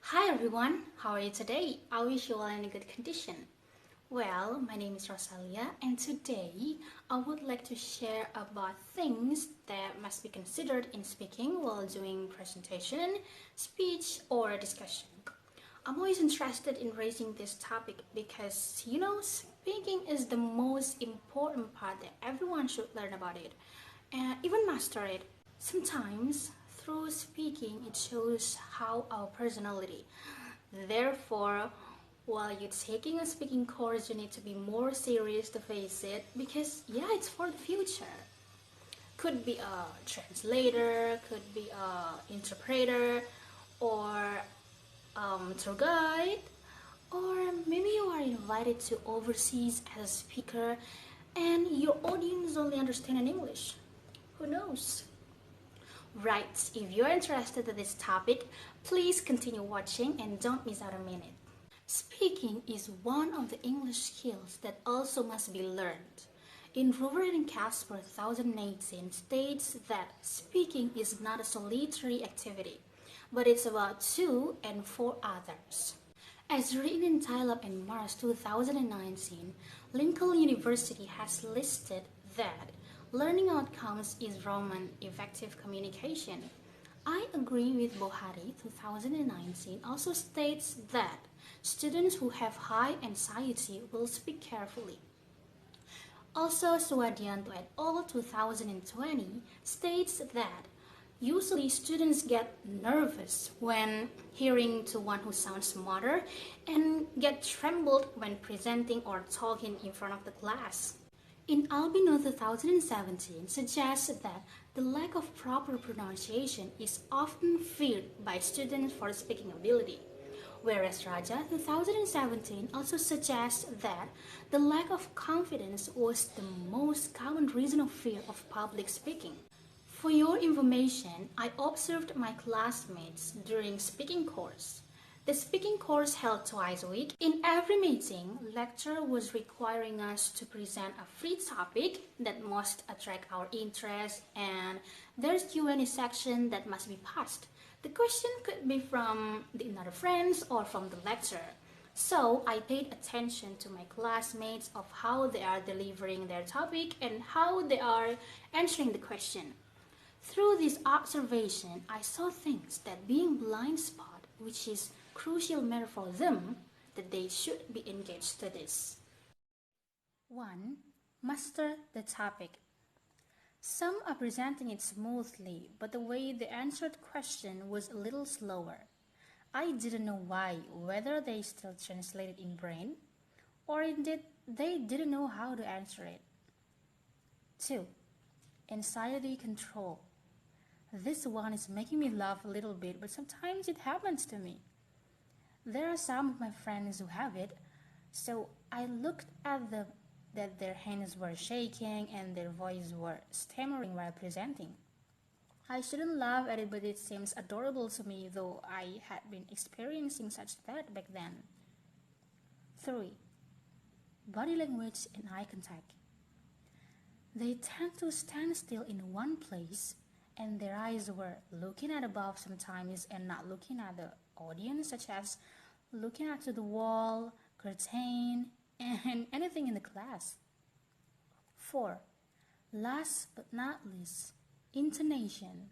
Hi everyone, how are you today? I wish you all in a good condition. Well, my name is Rosalia and today I would like to share about things that must be considered in speaking while doing presentation, speech or discussion. I'm always interested in raising this topic because speaking is the most important part that everyone should learn about it and even master it. Sometimes through speaking it shows how our personality. Therefore, while you're taking a speaking course, you need to be more serious to face it because it's for the future. Could be a translator, could be a interpreter, or tour guide, or maybe you are invited to overseas as a speaker and your audience only understand in English. Who knows? Right, if you're interested in this topic, please continue watching and don't miss out a minute. Speaking is one of the English skills that also must be learned. In Roever and Kasper 2018 states that speaking is not a solitary activity, but it's about two and four others. As written in Tailab and Marsh 2019, Lincoln University has listed that learning outcomes is Roman effective communication. I agree with Bohari 2019 also states that students who have high anxiety will speak carefully. Also, Suadiyatno et al. 2020 states that usually students get nervous when hearing to one who sounds smarter and get trembled when presenting or talking in front of the class. In Albino 2017 suggests that the lack of proper pronunciation is often feared by students for speaking ability, whereas Raja 2017 also suggests that the lack of confidence was the most common reason of fear of public speaking. For your information, I observed my classmates during speaking course. The speaking course held twice a week. In every meeting, lecturer was requiring us to present a free topic that must attract our interest, and there's Q&A section that must be passed. The question could be from the other friends or from the lecturer. So I paid attention to my classmates of how they are delivering their topic and how they are answering the question. Through this observation, I saw things that being blind spot, which is crucial matter for them, that they should be engaged to this. 1. Master the topic. Some are presenting it smoothly, but the way they answered question was a little slower. I didn't know why, whether they still translated in brain, or indeed they didn't know how to answer it. 2. Anxiety control. This one is making me laugh a little bit, but sometimes it happens to me. There are some of my friends who have it, so I looked at that their hands were shaking and their voices were stammering while presenting. I shouldn't laugh at it, but it seems adorable to me, though I had been experiencing such that back then. 3. Body language and eye contact. They tend to stand still in one place, and their eyes were looking at above sometimes and not looking at the audience, such as looking at the wall, curtain, and anything in the class. 4. Last but not least, intonation.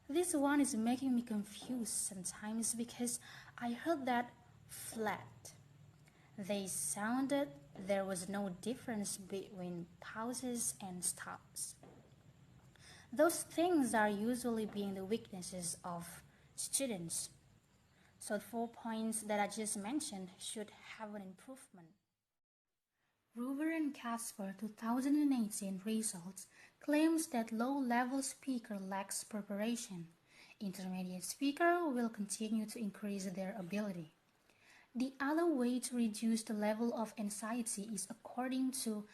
This one is making me confused sometimes because I heard that flat. They sounded there was no difference between pauses and stops. Those things are usually being the weaknesses of students. So the 4 points that I just mentioned should have an improvement. Roever and Kasper 2018 results claims that low-level speaker lacks preparation. Intermediate speaker will continue to increase their ability. The other way to reduce the level of anxiety is according to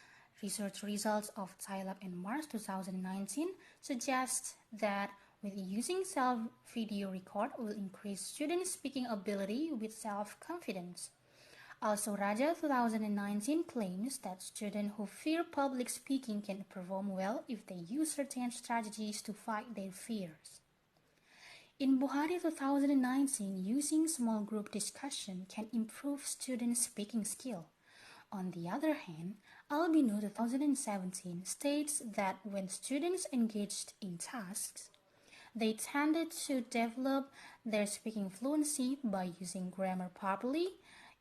research results of Tailab and Marsh 2019 suggests that with using self-video record will increase student speaking ability with self-confidence. Also, Raja 2019 claims that students who fear public speaking can perform well if they use certain strategies to fight their fears. In Buhari 2019, using small group discussion can improve students' speaking skill. On the other hand, Albino 2017 states that when students engaged in tasks, they tended to develop their speaking fluency by using grammar properly,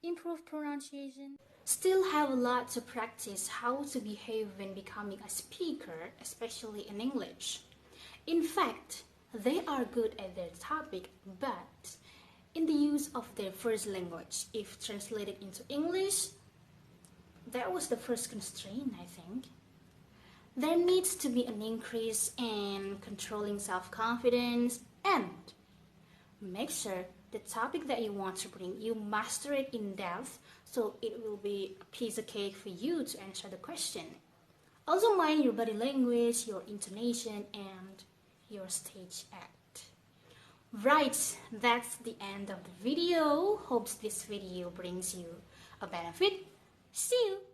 improve pronunciation, still have a lot to practice how to behave when becoming a speaker, especially in English. In fact, they are good at their topic, but in the use of their first language, if translated into English, that was the first constraint, I think. There needs to be an increase in controlling self-confidence and make sure the topic that you want to bring, you master it in depth so it will be a piece of cake for you to answer the question. Also mind your body language, your intonation, and your stage act. Right, that's the end of the video. Hopes this video brings you a benefit. See you!